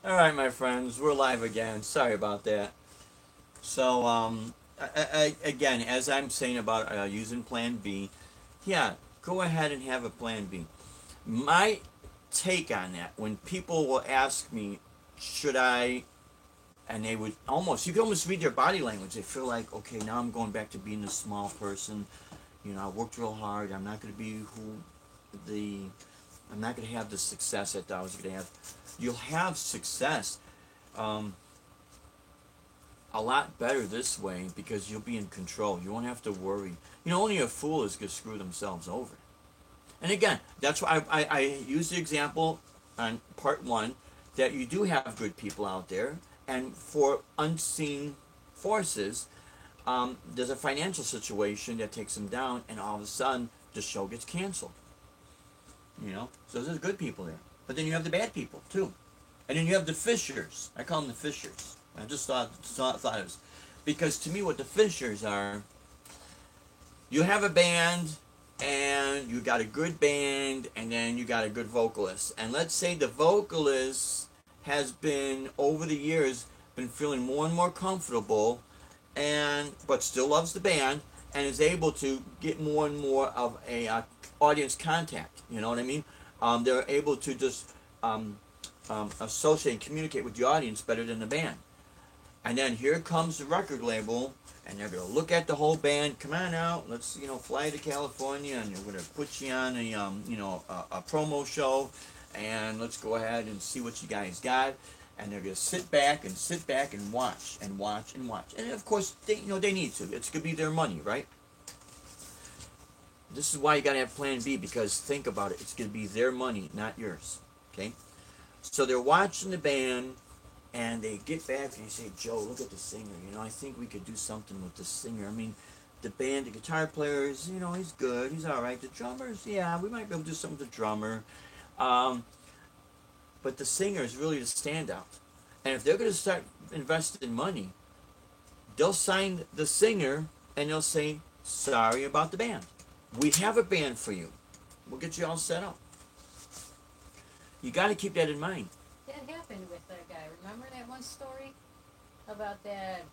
All right, my friends, we're live again. Sorry about that. So, again, as I'm saying about using Plan B, yeah, go ahead and have a Plan B. My take on that, when people will ask me, should I, and they would almost, you can almost read their body language. They feel like, okay, now I'm going back to being a small person. You know, I worked real hard. I'm not going to be the, I'm not going to have the success that I was going to have. You'll have success. Um, a lot better this way because you'll be in control. You won't have to worry. You know, only a fool is going to screw themselves over. And again, that's why I use the example on part one that you do have good people out there, and for unseen forces, there's a financial situation that takes them down, and all of a sudden the show gets canceled. You know, so there's good people there, but then you have the bad people too, and then you have the fishers. I call them the fishers. I just thought it was because to me, what the fishers are, you have a band and you got a good band and then you got a good vocalist, and let's say the vocalist has been over the years been feeling more and more comfortable and but still loves the band and is able to get more and more of a audience contact, you know what I mean. They're able to just associate and communicate with the audience better than the band. And then here comes the record label, and they're gonna look at the whole band. Come on out, let's fly to California, and we're gonna put you on a promo show, and let's go ahead and see what you guys got. And they're gonna sit back and watch and watch and watch. And of course, they need to. It's gonna be their money, right? This is why you gotta have Plan B because think about it. It's gonna be their money, not yours. Okay. So they're watching the band and they get back and they say, Joe, look at the singer. I think we could do something with the singer. I mean, the band, the guitar players, he's good. He's all right. The drummers, yeah, we might be able to do something with the drummer. Um, but the singer is really the standout. And if they're going to start investing money, they'll sign the singer and they'll say, sorry about the band. We have a band for you. We'll get you all set up. You got to keep that in mind. That happened with that guy. Remember that one story about that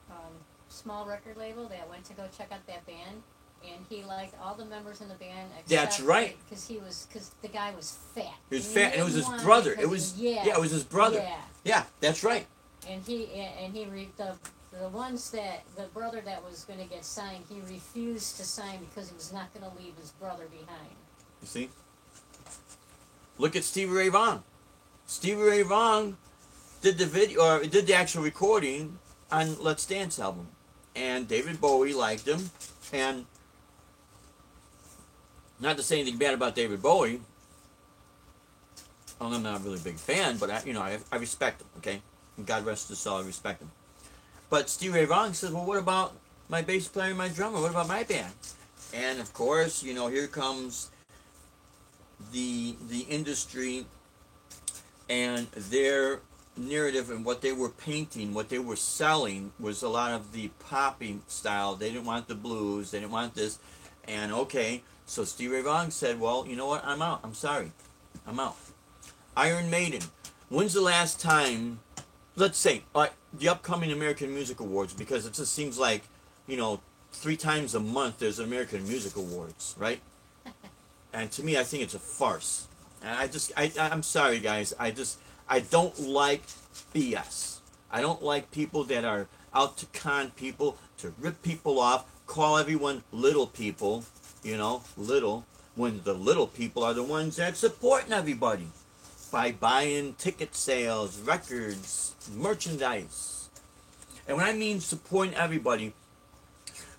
um, small record label that went to go check out that band, and he liked all the members in the band That's except right. because the guy was fat. He was And he fat, and it was didn't his want brother. It because was yeah, it was his brother. yeah. Yeah, that's right. The ones that the brother that was going to get signed, he refused to sign because he was not going to leave his brother behind. You see, look at Stevie Ray Vaughan. Stevie Ray Vaughan did the video or did the actual recording on Let's Dance album, and David Bowie liked him. And not to say anything bad about David Bowie, I'm not a really big fan, but I respect him. Okay, and God rest his soul, I respect him. But Stevie Ray Vaughan says, well, what about my bass player and my drummer? What about my band? And of course, here comes the industry and their narrative and what they were painting, what they were selling was a lot of the popping style. They didn't want the blues. They didn't want this. And okay, so Stevie Ray Vaughan said, well, you know what? I'm out. I'm sorry. I'm out. Iron Maiden. When's the last time, let's say, the upcoming American Music Awards, because it just seems like, 3 times a month there's American Music Awards, right? And to me, I think it's a farce. And I'm sorry, guys. I don't like BS. I don't like people that are out to con people, to rip people off, call everyone little people, little, when the little people are the ones that supporting everybody by buying ticket sales, records, merchandise. And when I mean supporting everybody,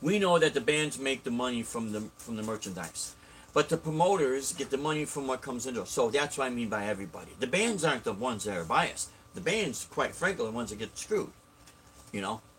we know that the bands make the money from the merchandise. But the promoters get the money from what comes into it. So that's what I mean by everybody. The bands aren't the ones that are biased. The bands, quite frankly, are the ones that get screwed,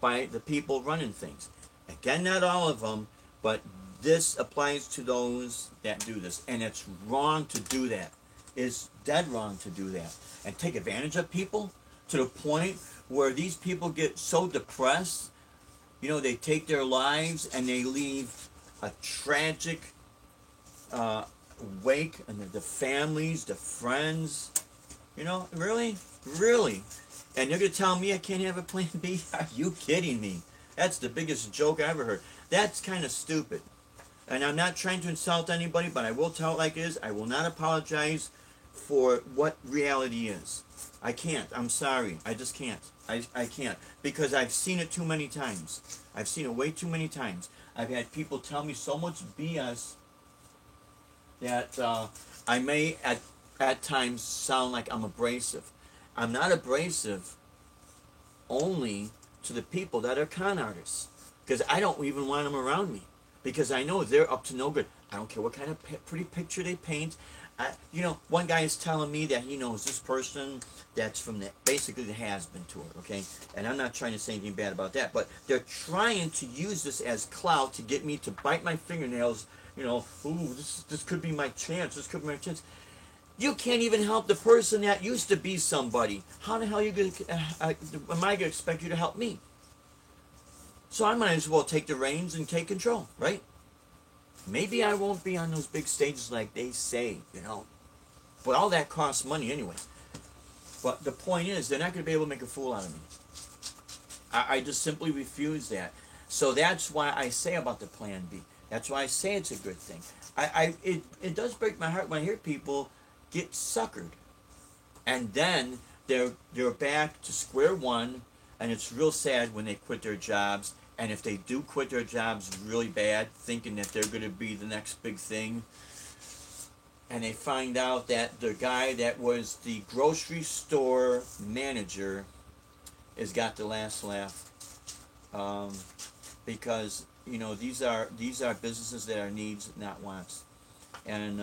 by the people running things. Again, not all of them, but this applies to those that do this. And it's wrong to do that. It's dead wrong to do that. And take advantage of people to the point where these people get so depressed, they take their lives and they leave a tragic uh, wake, and the families, the friends, You know, really? Really? And you're going to tell me I can't have a plan B? Are you kidding me? That's the biggest joke I ever heard. That's kind of stupid. And I'm not trying to insult anybody, but I will tell it like it is. I will not apologize for what reality is. I can't. I'm sorry. I just can't. I can't. Because I've seen it too many times. I've seen it way too many times. I've had people tell me so much BS that I may at times sound like I'm abrasive. I'm not abrasive only to the people that are con artists. Because I don't even want them around me. Because I know they're up to no good. I don't care what kind of pretty picture they paint. You know, one guy is telling me that he knows this person that's from basically the Has-Been tour, okay? And I'm not trying to say anything bad about that, but they're trying to use this as clout to get me to bite my fingernails. You know, ooh, this could be my chance. This could be my chance. You can't even help the person that used to be somebody. How the hell are you gonna? Am I gonna expect you to help me? So I might as well take the reins and take control, right? Maybe I won't be on those big stages like they say, you know. But all that costs money anyway. But the point is, they're not going to be able to make a fool out of me. I just simply refuse that. So that's why I say about the Plan B. That's why I say it's a good thing. It does break my heart when I hear people get suckered, and then they're back to square one, and it's real sad when they quit their jobs. And if they do quit their jobs really bad, thinking that they're going to be the next big thing, and they find out that the guy that was the grocery store manager has got the last laugh, because you know these are businesses that are needs, not wants. And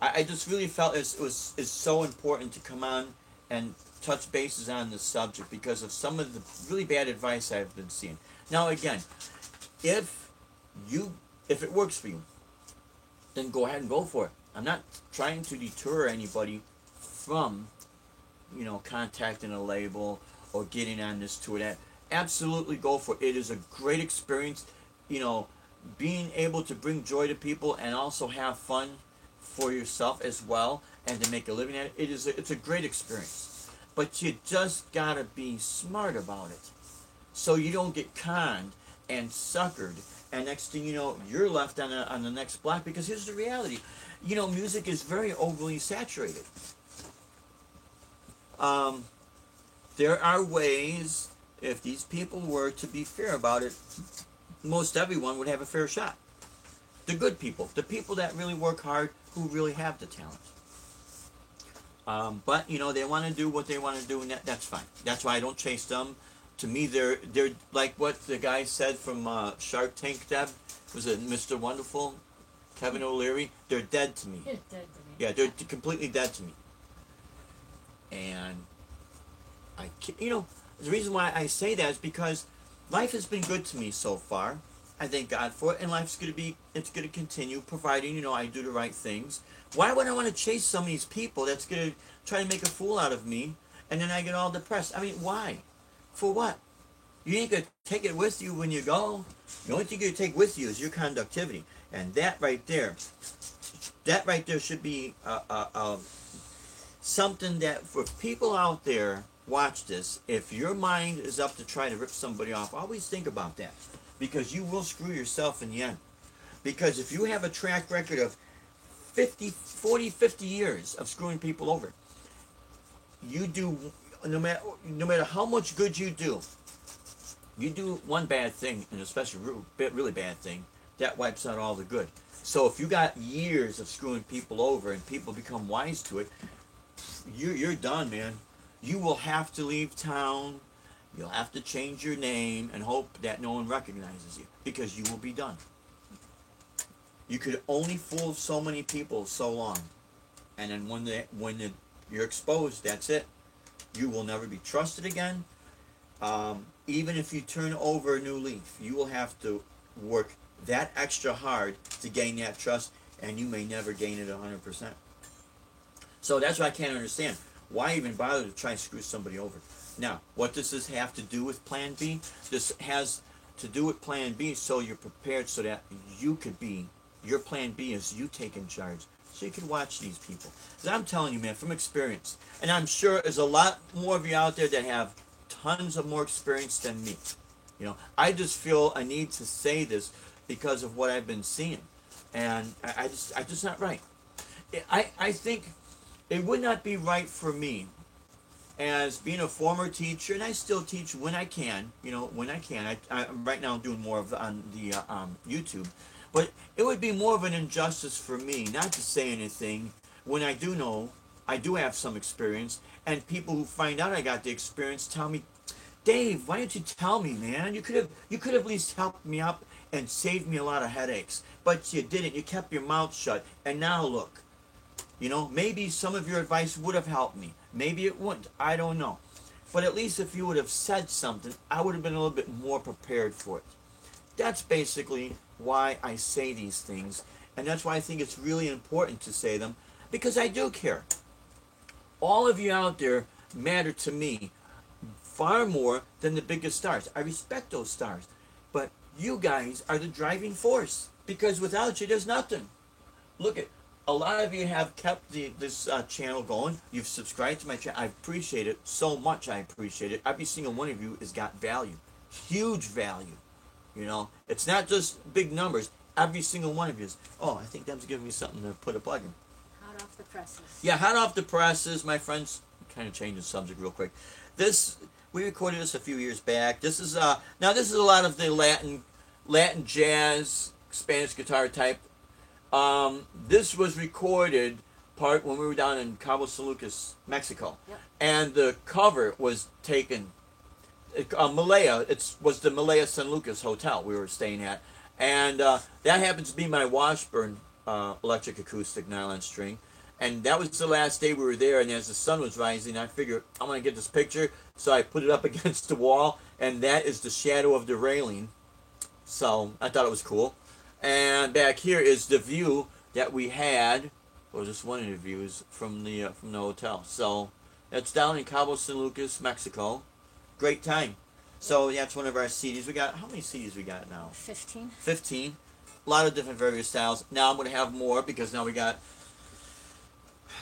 I just really felt it's so important to come on and touch bases on this subject because of some of the really bad advice I've been seeing. Now again, if it works for you, then go ahead and go for it. I'm not trying to deter anybody from, you know, contacting a label or getting on this tour. That absolutely go for it. It is a great experience, you know, being able to bring joy to people and also have fun for yourself as well and to make a living at it. It's a great experience. But you just gotta be smart about it, so you don't get conned and suckered, and next thing you know, you're left on the next block. Because here's the reality, you know, music is very overly saturated. There are ways, if these people were to be fair about it, most everyone would have a fair shot. The good people, the people that really work hard, who really have the talent. But you know, they want to do what they want to do, and that's fine. That's why I don't chase them. To me, they're like what the guy said from Shark Tank. Deb, was it Mr. Wonderful, Kevin O'Leary? They're dead to me. It's dead to me. Yeah, they're completely dead to me. And you know, the reason why I say that is because life has been good to me so far. I thank God for it, and it's gonna continue, providing, you know, I do the right things. Why would I want to chase some of these people that's gonna try to make a fool out of me, and then I get all depressed? I mean, why? For what? You ain't gonna take it with you when you go. The only thing you take with you is your conductivity, and that right there should be something that for people out there watch this. If your mind is up to try to rip somebody off, always think about that, because you will screw yourself in the end. Because if you have a track record of 50 years of screwing people over, you do, no matter how much good you do one bad thing, and especially really bad thing, that wipes out all the good. So if you got years of screwing people over and people become wise to it, you're done, man. You will have to leave town. You'll have to change your name and hope that no one recognizes you, because you will be done. You could only fool so many people so long, and then when you're exposed, that's it. You will never be trusted again. Even if you turn over a new leaf, you will have to work that extra hard to gain that trust, and you may never gain it 100%. So that's what I can't understand. Why even bother to try and screw somebody over? Now, what does this have to do with Plan B? This has to do with Plan B so you're prepared, so that you could be, your Plan B is you taking charge, so you can watch these people. Because I'm telling you, man, from experience, and I'm sure there's a lot more of you out there that have tons of more experience than me. You know, I just feel a need to say this because of what I've been seeing, and I just not right. I think it would not be right for me as being a former teacher, and I still teach when I can. You know, when I can. I'm right now doing more of on the YouTube, but it would be more of an injustice for me not to say anything when I do know I do have some experience, and people who find out I got the experience tell me, Dave, why didn't you tell me, man? You could have at least helped me up and saved me a lot of headaches, but you didn't. You kept your mouth shut, and now look. You know, maybe some of your advice would have helped me. Maybe it wouldn't. I don't know. But at least if you would have said something, I would have been a little bit more prepared for it. That's basically why I say these things. And that's why I think it's really important to say them. Because I do care. All of you out there matter to me far more than the biggest stars. I respect those stars. But you guys are the driving force. Because without you, there's nothing. Look at a lot of you have kept this channel going. You've subscribed to my channel. I appreciate it so much. I appreciate it. Every single one of you has got value, huge value. You know, it's not just big numbers. Every single one of you is. Oh, I think that's giving me something to put a plug in. Hot off the presses. Yeah, hot off the presses, my friends. Kind of change the subject real quick. We recorded this a few years back. This is a lot of the Latin jazz, Spanish guitar type. This was recorded part when we were down in Cabo San Lucas, Mexico, Yep. and the cover was taken. Malaya, it was the Malaya San Lucas Hotel we were staying at, and that happens to be my Washburn electric acoustic nylon string, and that was the last day we were there. And as the sun was rising, I figured I'm gonna get this picture, so I put it up against the wall, and that is the shadow of the railing. So I thought it was cool. And back here is the view that we had, or just one of the views from the hotel. So that's down in Cabo San Lucas, Mexico. Great time. So that's one of our CDs. We got, how many CDs we got now? 15. 15. A lot of different various styles. Now I'm going to have more because now we got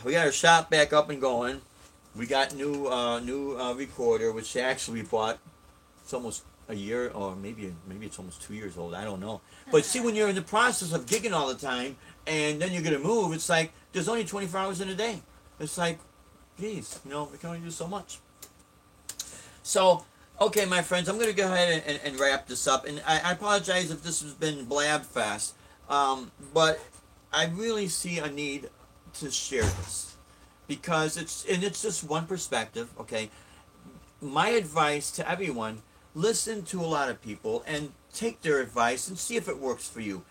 our shop back up and going. We got new recorder, which actually we bought. It's almost a year, or maybe it's almost 2 years old. I don't know. But see, when you're in the process of gigging all the time, and then you're gonna move, it's like there's only 24 hours in a day. It's like, geez, you know, we can only do so much. So, okay, my friends, I'm gonna go ahead and wrap this up. And I apologize if this has been blab fast, but I really see a need to share this because it's just one perspective. Okay, my advice to everyone: listen to a lot of people and take their advice and see if it works for you.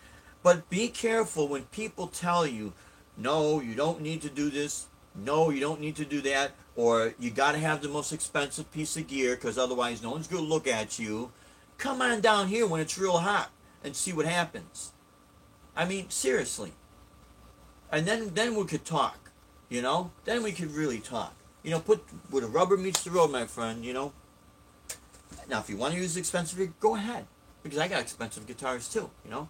But be careful when people tell you, no, you don't need to do this, no, you don't need to do that, or you got to have the most expensive piece of gear because otherwise no one's going to look at you. Come on down here when it's real hot and see what happens. I mean, seriously. And then we could talk, you know? Then we could really talk. You know, put where the rubber meets the road, my friend, you know? Now, if you want to use expensive gear, go ahead. Because I got expensive guitars too, you know?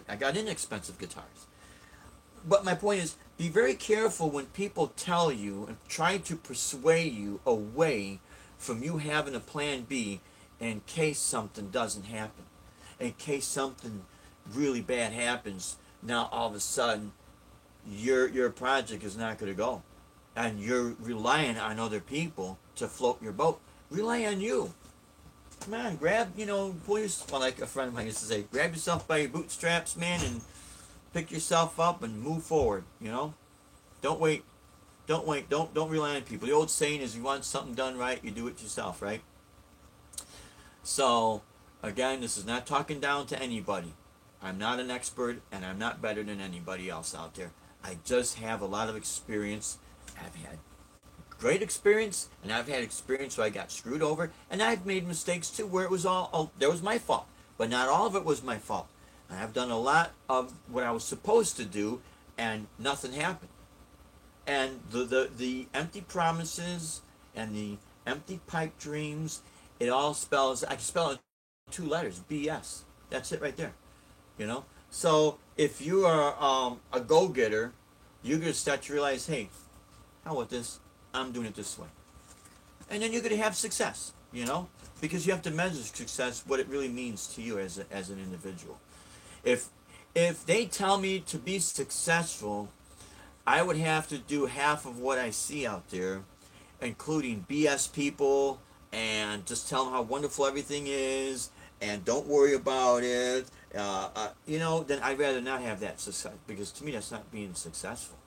I got inexpensive guitars. But my point is, be very careful when people tell you and try to persuade you away from you having a plan B in case something doesn't happen. In case something really bad happens, now all of a sudden, your project is not going to go. And you're relying on other people to float your boat. Rely on you. Come on, pull yourself, well, like a friend of mine used to say, grab yourself by your bootstraps, man, and pick yourself up and move forward, you know? Don't wait. Don't rely on people. The old saying is, you want something done right, you do it yourself, right? So, again, this is not talking down to anybody. I'm not an expert, and I'm not better than anybody else out there. I just have a lot of experience. I've had great experience, and I've had experience where I got screwed over, and I've made mistakes too where it was that was my fault, but not all of it was my fault. And I've done a lot of what I was supposed to do, and nothing happened. And the empty promises and the empty pipe dreams, it all spells, I can spell it in 2 letters, BS. That's it right there, you know? So if you are a go-getter, you're going to start to realize, hey, how about this? I'm doing it this way. And then you're going to have success, you know? Because you have to measure success, what it really means to you as an individual. If they tell me to be successful, I would have to do half of what I see out there, including BS people and just tell them how wonderful everything is and don't worry about it. Then I'd rather not have that success, because to me that's not being successful.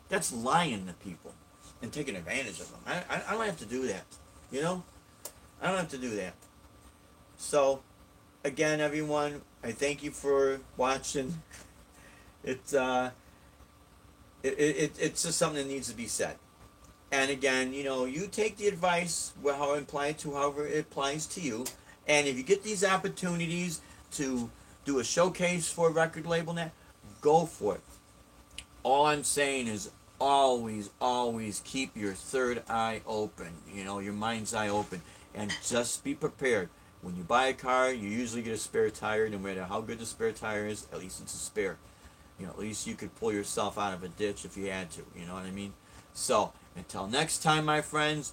That's lying to people and taking advantage of them. I don't have to do that. You know, I don't have to do that. So, again, everyone, I thank you for watching. It's it's just something that needs to be said. And again, you take the advice, how it applies to however it applies to you. And if you get these opportunities to do a showcase for a record label now, go for it. All I'm saying is always, always keep your third eye open, your mind's eye open. And just be prepared. When you buy a car, you usually get a spare tire. No matter how good the spare tire is, at least it's a spare. At least you could pull yourself out of a ditch if you had to. You know what I mean? So, until next time, my friends,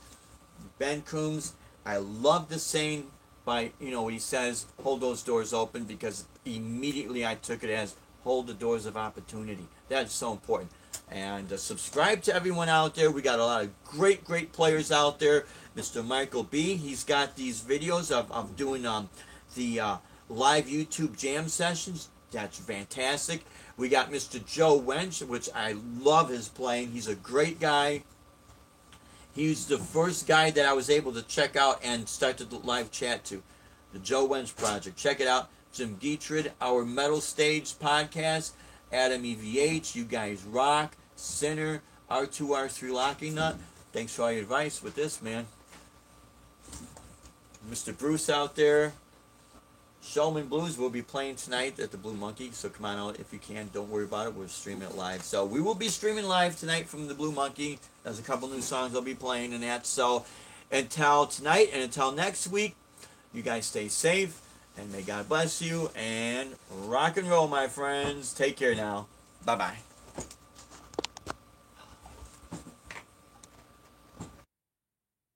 Ben Coombs, I love the saying by, what he says, hold those doors open, because immediately I took it as hold the doors of opportunity. That's so important. And subscribe to everyone out there. We got a lot of great, great players out there. Mr. Michael B., he's got these videos of doing the live YouTube jam sessions. That's fantastic. We got Mr. Joe Wench, which I love his playing. He's a great guy. He's the first guy that I was able to check out and start the live chat to. The Joe Wench Project. Check it out. Jim Dietrich, our Metal Stage podcast. Adam EVH, you guys rock. Sinner, R2R3 Locking Nut. Thanks for all your advice with this, man. Mr. Bruce out there. Showman Blues will be playing tonight at the Blue Monkey, so come on out if you can. Don't worry about it. We're streaming it live. So we will be streaming live tonight from the Blue Monkey. There's a couple new songs I'll be playing and that. So until tonight and until next week, you guys stay safe, and may God bless you, and rock and roll, my friends. Take care now. Bye-bye.